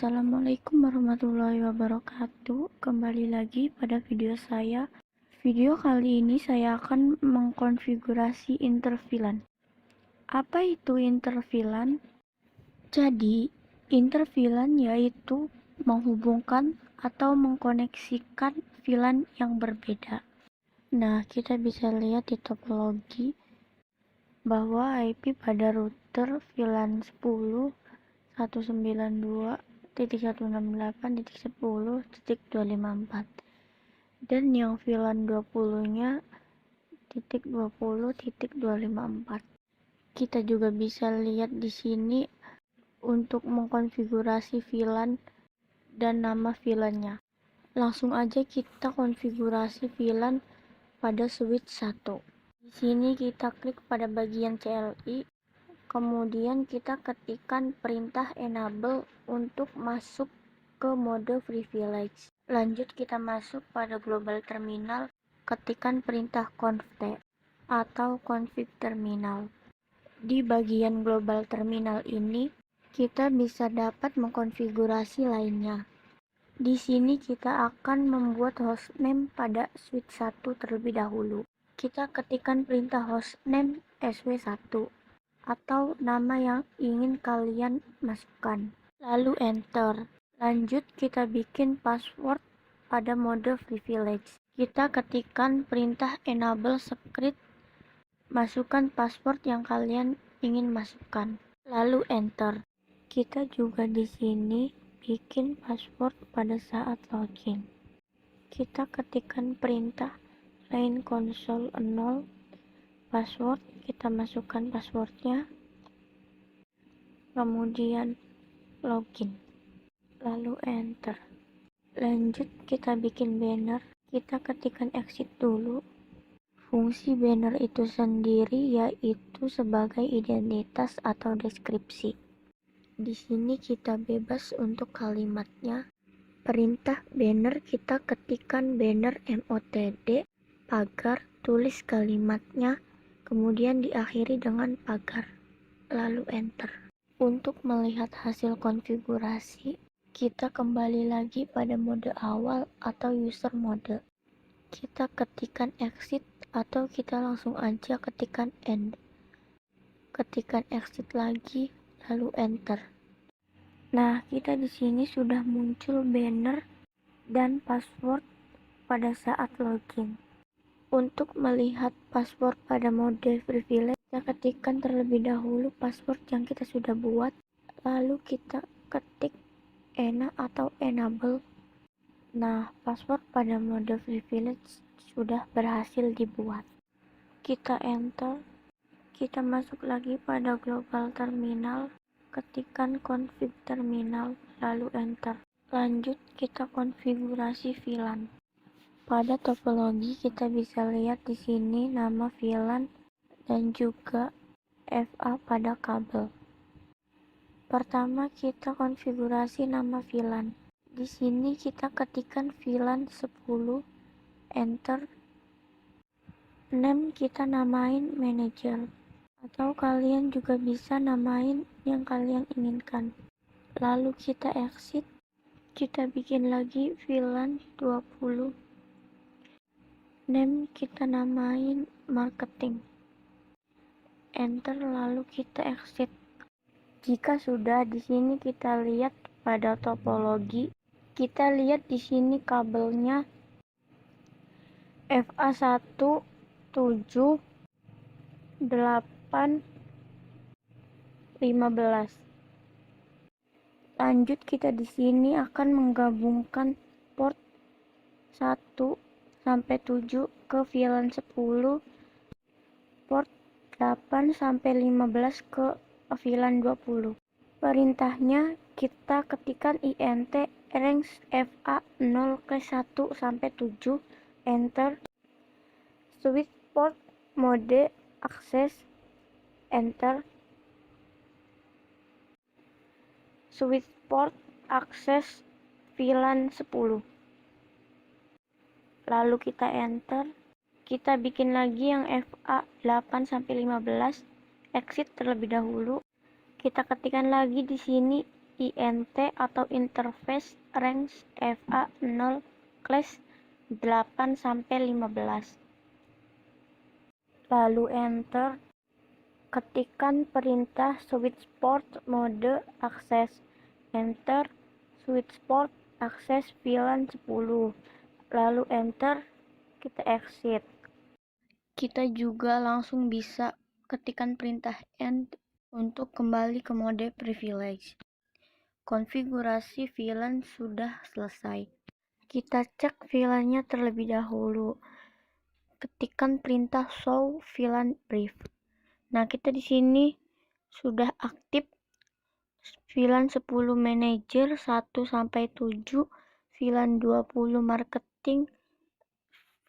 Assalamualaikum warahmatullahi wabarakatuh. Kembali lagi pada video saya. Video kali ini saya akan mengkonfigurasi interVLAN. Apa itu interVLAN? Jadi, interVLAN yaitu menghubungkan atau mengkoneksikan VLAN yang berbeda. Nah, kita bisa lihat di topologi bahwa IP pada router VLAN 10 192.168.10.254 dan yang VLAN 20-nya .20.254. Kita juga bisa lihat di sini untuk mengkonfigurasi VLAN dan nama VLAN-nya. Langsung aja kita konfigurasi VLAN pada switch 1. Di sini kita klik pada bagian CLI. Kemudian kita ketikkan perintah enable untuk masuk ke mode privilege. Lanjut kita masuk pada global terminal, ketikkan perintah conft atau config terminal. Di bagian global terminal ini, kita bisa dapat mengkonfigurasi lainnya. Di sini kita akan membuat hostname pada switch 1 terlebih dahulu. Kita ketikkan perintah hostname sw1 atau nama yang ingin kalian masukkan, lalu enter. Lanjut kita bikin password pada mode privilege. Kita ketikkan perintah enable script, masukkan password yang kalian ingin masukkan, lalu enter. Kita juga di sini bikin password pada saat login. Kita ketikkan perintah line console 0 password, kita masukkan passwordnya, kemudian login, lalu enter. Lanjut kita bikin banner, kita ketikkan exit dulu. Fungsi banner itu sendiri yaitu sebagai identitas atau deskripsi. Di sini kita bebas untuk kalimatnya. Perintah banner kita ketikkan banner motd pagar, tulis kalimatnya, kemudian diakhiri dengan pagar, lalu enter. Untuk melihat hasil konfigurasi, kita kembali lagi pada mode awal atau user mode. Kita ketikkan exit atau kita langsung aja ketikkan end. Ketikkan exit lagi, lalu enter. Nah, kita di sini sudah muncul banner dan password pada saat login. Untuk melihat password pada mode privilege, kita ketikkan terlebih dahulu password yang kita sudah buat, lalu kita ketik ena atau enable. Nah, password pada mode privilege sudah berhasil dibuat. Kita enter, kita masuk lagi pada global terminal, ketikkan config terminal, lalu enter. Lanjut kita konfigurasi VLAN. Pada topologi kita bisa lihat di sini nama VLAN dan juga FA pada kabel. Pertama kita konfigurasi nama VLAN. Di sini kita ketikkan VLAN 10, enter. Name kita namain manager, atau kalian juga bisa namain yang kalian inginkan. Lalu kita exit, kita bikin lagi VLAN 20. Name kita namain marketing, enter, lalu kita exit. Jika sudah, di sini kita lihat pada topologi, kita lihat di sini kabelnya FA1 7 8 15. Lanjut kita di sini akan menggabungkan port 1 sampai 7 ke VLAN 10, port 8 sampai 15 ke VLAN 20. Perintahnya kita ketikkan int range FA 0 ke 1 sampai 7, enter. Switch port mode akses, enter. Switch port akses VLAN 10. Lalu kita enter, kita bikin lagi yang FA 8 sampai 15, exit terlebih dahulu. Kita ketikkan lagi di sini INT atau interface range FA0 class 8-15. Lalu enter. Ketikkan perintah switch port mode akses. Enter. Switch port akses VLAN 10. Lalu enter. Kita exit. Kita juga langsung bisa ketikkan perintah end untuk kembali ke mode privilege. Konfigurasi VLAN sudah selesai. Kita cek VLAN-nya terlebih dahulu. Ketikkan perintah show VLAN brief. Nah, kita di sini sudah aktif VLAN 10 manager 1 sampai 7, VLAN 20 marketing,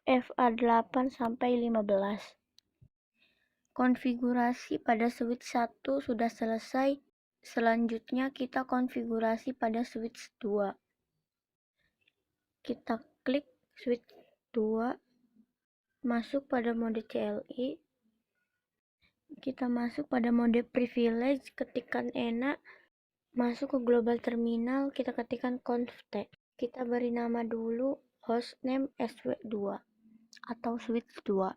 FA8 sampai 15. Konfigurasi pada switch 1 sudah selesai. Selanjutnya kita konfigurasi pada switch 2. Kita klik switch 2, masuk pada mode CLI. Kita masuk pada mode privilege, ketikkan ENA, masuk ke global terminal, kita ketikkan conft. Kita beri nama dulu hostname SW2 atau switch 2.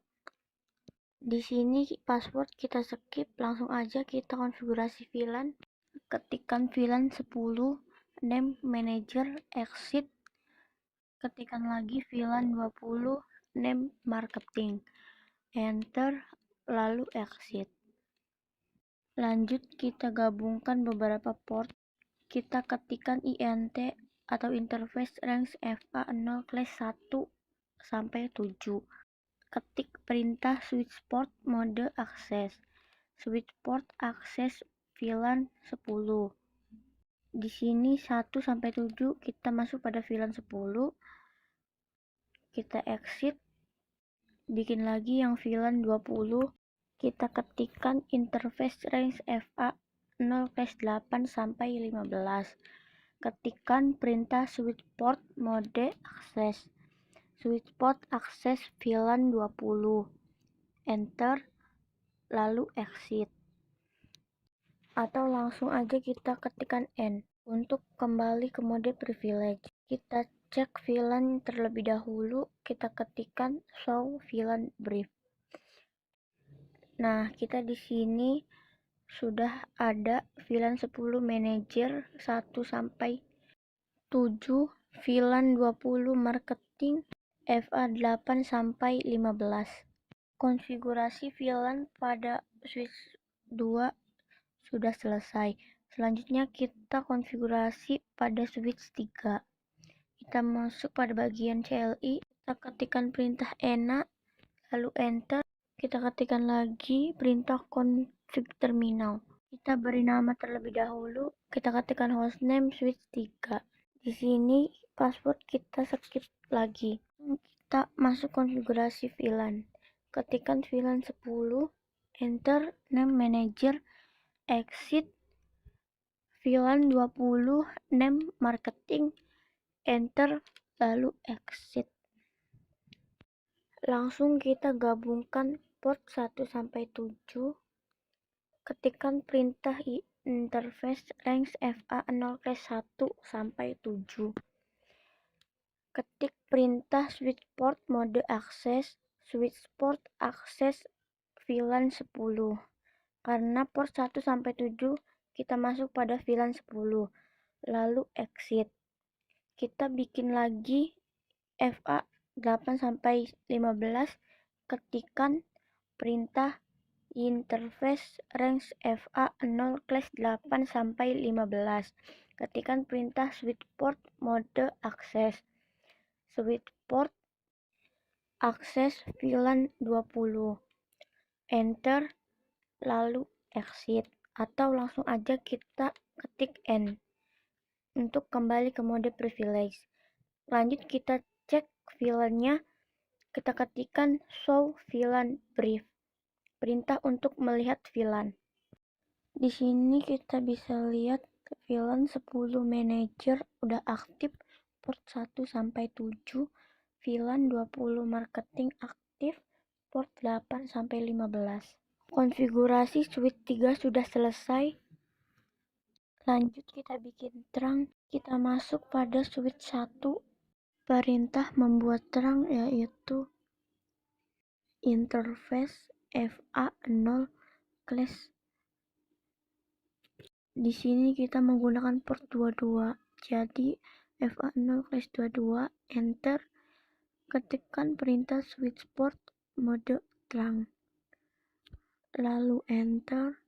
Di sini password kita skip, langsung aja kita konfigurasi VLAN. Ketikkan VLAN 10, name manager, exit. Ketikkan lagi VLAN 20, name marketing. Enter, lalu exit. Lanjut kita gabungkan beberapa port. Kita ketikkan INT atau interface range FA0 class 1 sampai 7. Ketik perintah switch port mode akses. Switch port akses VLAN 10. Di sini 1 sampai 7 kita masuk pada VLAN 10. Kita exit. Bikin lagi yang VLAN 20. Kita ketikkan interface range FA0 class 8 sampai 15. Ketikkan perintah switch port mode akses. Switch port akses VLAN 20. Enter, lalu exit. Atau langsung aja kita ketikkan end untuk kembali ke mode privilege. Kita cek VLAN terlebih dahulu, kita ketikkan show VLAN brief. Nah, kita di sini sudah ada VLAN 10 manager 1 sampai 7, VLAN 20 marketing, FA8 sampai 15. Konfigurasi VLAN pada switch 2 sudah selesai. Selanjutnya kita konfigurasi pada switch 3. Kita masuk pada bagian CLI, kita ketikkan perintah ENA, lalu enter. Kita ketikkan lagi perintah config terminal. Kita beri nama terlebih dahulu, kita ketikkan hostname switch 3. Di sini password kita skip lagi. Kita masuk konfigurasi VLAN. Ketikkan VLAN 10, enter, name manager, exit, VLAN 20, name marketing, enter, lalu exit. Langsung kita gabungkan port 1 sampai 7. Ketikkan perintah interface range FA0 class 1 sampai 7. Ketik perintah switch port mode akses. Switch port akses VLAN 10. Karena port 1 sampai 7 kita masuk pada VLAN 10. Lalu exit. Kita bikin lagi FA8 sampai 15. Ketikkan perintah interface range FA0 class 8 sampai 15. Ketikkan perintah switch port mode akses. Switch port akses VLAN 20. Enter, lalu exit. Atau langsung aja kita ketik end untuk kembali ke mode privilege. Lanjut kita cek VLAN-nya. Kita ketikkan show VLAN brief. Perintah untuk melihat VLAN. Di sini kita bisa lihat VLAN 10 manager udah aktif, port 1 sampai 7, VLAN 20 marketing aktif, port 8 sampai 15. Konfigurasi switch 3 sudah selesai. Lanjut kita bikin terang, kita masuk pada switch 1. Perintah membuat terang yaitu interface FA0 class. Di sini kita menggunakan port 22. Jadi FA0 class 22, enter. Ketikkan perintah switch port mode terang. Lalu enter.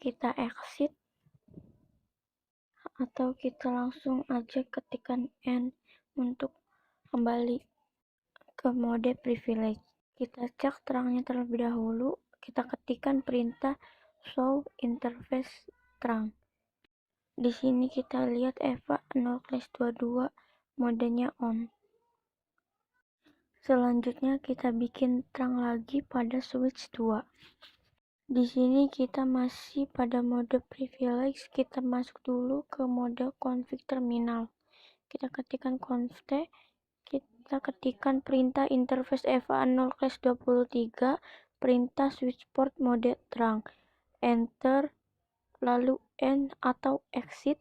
Kita exit atau kita langsung aja ketikkan N untuk kembali ke mode privilege. Kita cek terangnya terlebih dahulu. Kita ketikkan perintah show interface terang. Di sini kita lihat EVA 0/22 modenya on. Selanjutnya kita bikin terang lagi pada switch 2. Di sini kita masih pada mode privilege. Kita masuk dulu ke mode config terminal. Kita ketikkan conft, kita ketikkan perintah interface EVA 0/23, perintah switch port mode terang. Enter, lalu N atau exit.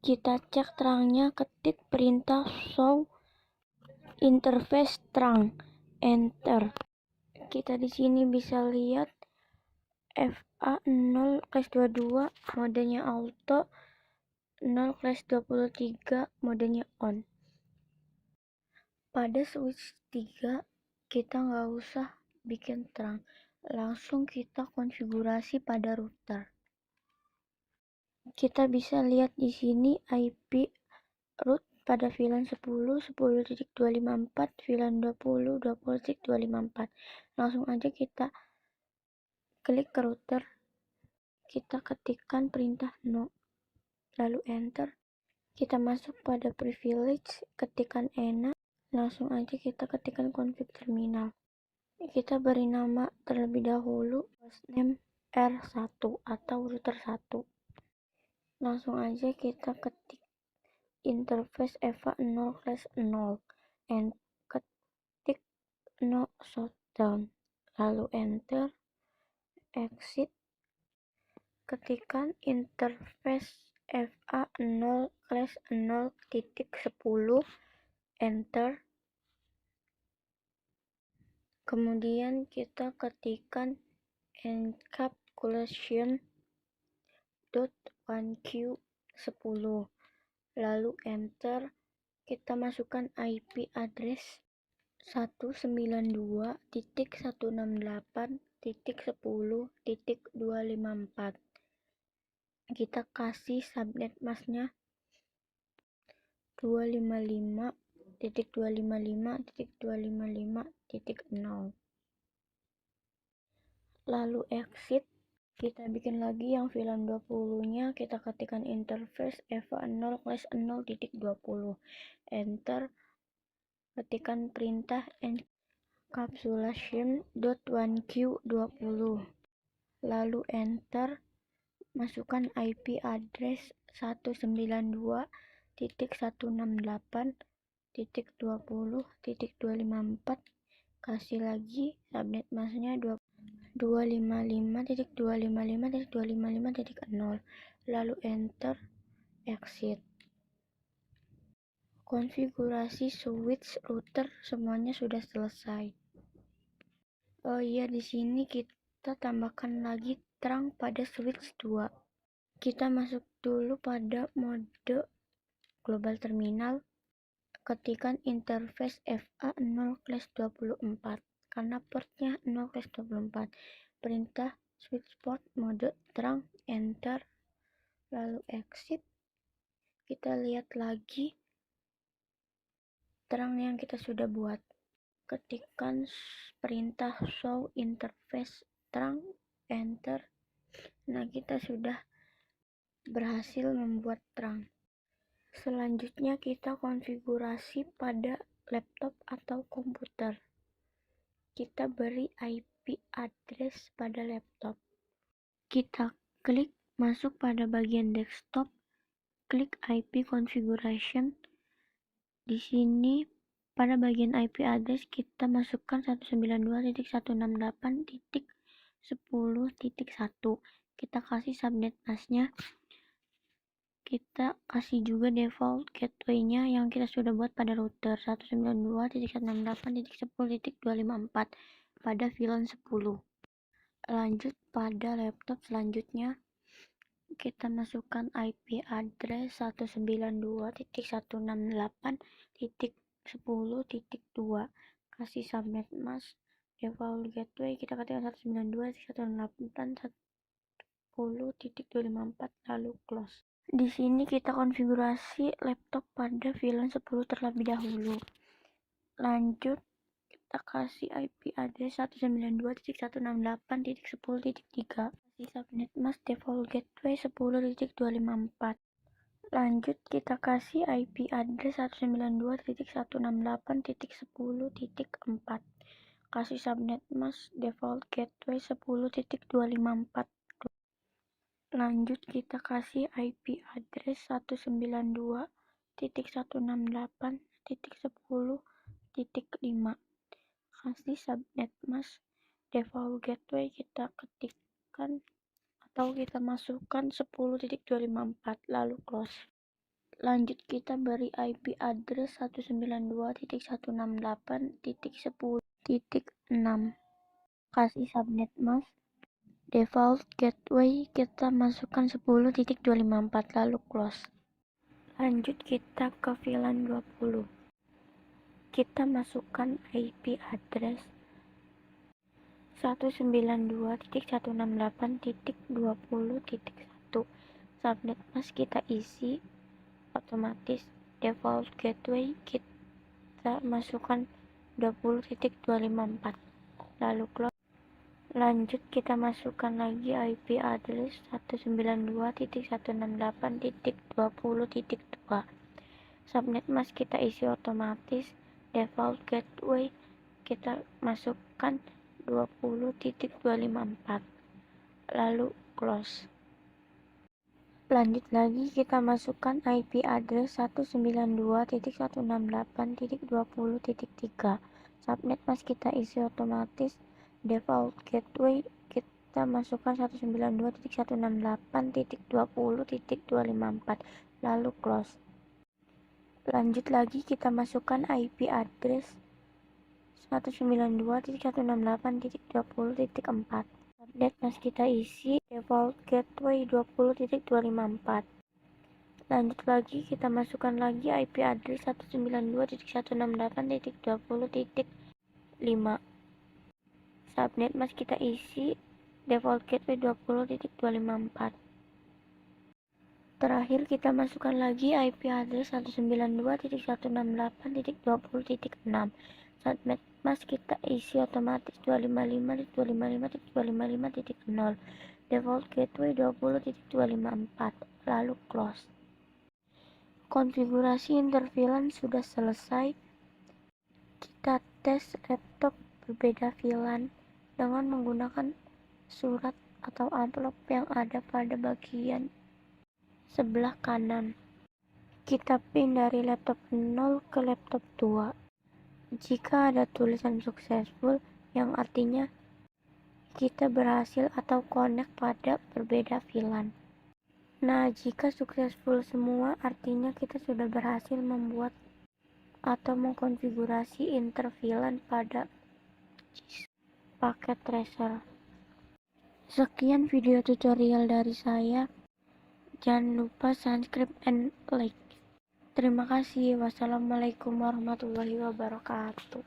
Kita cek terangnya, ketik perintah show interface terang, enter. Kita di sini bisa lihat FA0/22 modenya auto, 0/23 modenya on. Pada switch 3 kita nggak usah bikin terang, langsung kita konfigurasi pada router. Kita bisa lihat di sini IP root pada VLAN 10, 10.254, VLAN 20, 20.254. Langsung aja kita klik ke router, kita ketikkan perintah no, lalu enter. Kita masuk pada privilege, ketikkan ENA, langsung aja kita ketikkan config terminal. Kita beri nama terlebih dahulu hostname R1 atau router 1. Langsung aja kita ketik interface EVA 0/0 and ketik no shutdown, lalu enter, exit. Ketikkan interface FA 0/0.10, enter. Kemudian kita ketikkan encapsulation.1q10, lalu enter. Kita masukkan IP address 192.168.10.254. Kita kasih subnet masknya 255.255.255.0. Lalu exit. Kita bikin lagi yang VLAN 20-nya, kita ketikkan interface EVA 0/0.20, enter. Ketikkan perintah encapsulation.1q20, lalu enter. Masukkan IP address 192.168.20.254. Kasih lagi subnet masknya 255.255.255.0, lalu enter, exit. Konfigurasi switch router semuanya sudah selesai. Oh iya, di sini kita tambahkan lagi terang pada switch 2. Kita masuk dulu pada mode global terminal. Ketikkan interface FA 0/24 karena portnya 0/24. Perintah switch port mode terang, enter, lalu exit. Kita lihat lagi terang yang kita sudah buat. Ketikkan perintah show interface terang, enter. Nah, kita sudah berhasil membuat terang. Selanjutnya kita konfigurasi pada laptop atau komputer. Kita beri IP address pada laptop. Kita klik masuk pada bagian desktop, klik IP configuration. Di sini pada bagian IP address kita masukkan 192.168.10.254. 10.1. Kita kasih subnet masknya. Kita kasih juga default gateway-nya yang kita sudah buat pada router 192.168.10.254 pada VLAN 10. Lanjut pada laptop selanjutnya, kita masukkan IP address 192.168.10.2, kasih subnet mask, default gateway kita ketikkan 192.168.10.254 lalu close. Di sini kita konfigurasi laptop pada VLAN 10 terlebih dahulu. Lanjut kita kasih IP address 192.168.10.3, kasih subnet mask, default gateway 10.254. Lanjut kita kasih IP address 192.168.10.4, kasih subnet mask, default gateway 10.254. Lanjut kita kasih IP address 192.168.10.5, kasih subnet mask, default gateway kita ketikkan atau kita masukkan 10.254 lalu close. Lanjut kita beri IP address 192.168.10.6, kasih subnet mask, default gateway kita masukkan 10.254 lalu close. Lanjut kita ke VLAN 20. Kita masukkan IP address 192.168.20.1. Subnet mask kita isi otomatis, default gateway kita masukkan 20.254 lalu close. Lanjut kita masukkan lagi IP address 192.168.20.2. Subnet mask kita isi otomatis, default gateway kita masukkan 20.254 lalu close. Lanjut lagi kita masukkan IP address 192.168.20.3. Subnet mask kita isi otomatis, default gateway kita masukkan 192.168.20.254 lalu close. Lanjut lagi kita masukkan IP address 192.168.20.4. Subnet mask kita isi, default gateway 20.254. Lanjut lagi kita masukkan lagi IP address 192.168.20.5. Subnet mask kita isi, default gateway 20.254. Terakhir kita masukkan lagi IP address 192.168.20.6. Subnet mask kita isi otomatis 255.255.255.0. Default gateway 20.254 lalu close. Konfigurasi interVLAN sudah selesai. Kita tes laptop berbeda VLAN dengan menggunakan surat atau amplop yang ada pada bagian sebelah kanan. Kita pin dari laptop 0 ke laptop 2. Jika ada tulisan successful yang artinya kita berhasil atau connect pada berbeda VLAN. Nah, jika successful semua artinya kita sudah berhasil membuat atau mengkonfigurasi interVLAN pada paket tracer. Sekian video tutorial dari saya. Jangan lupa subscribe and like. Terima kasih. Wassalamualaikum warahmatullahi wabarakatuh.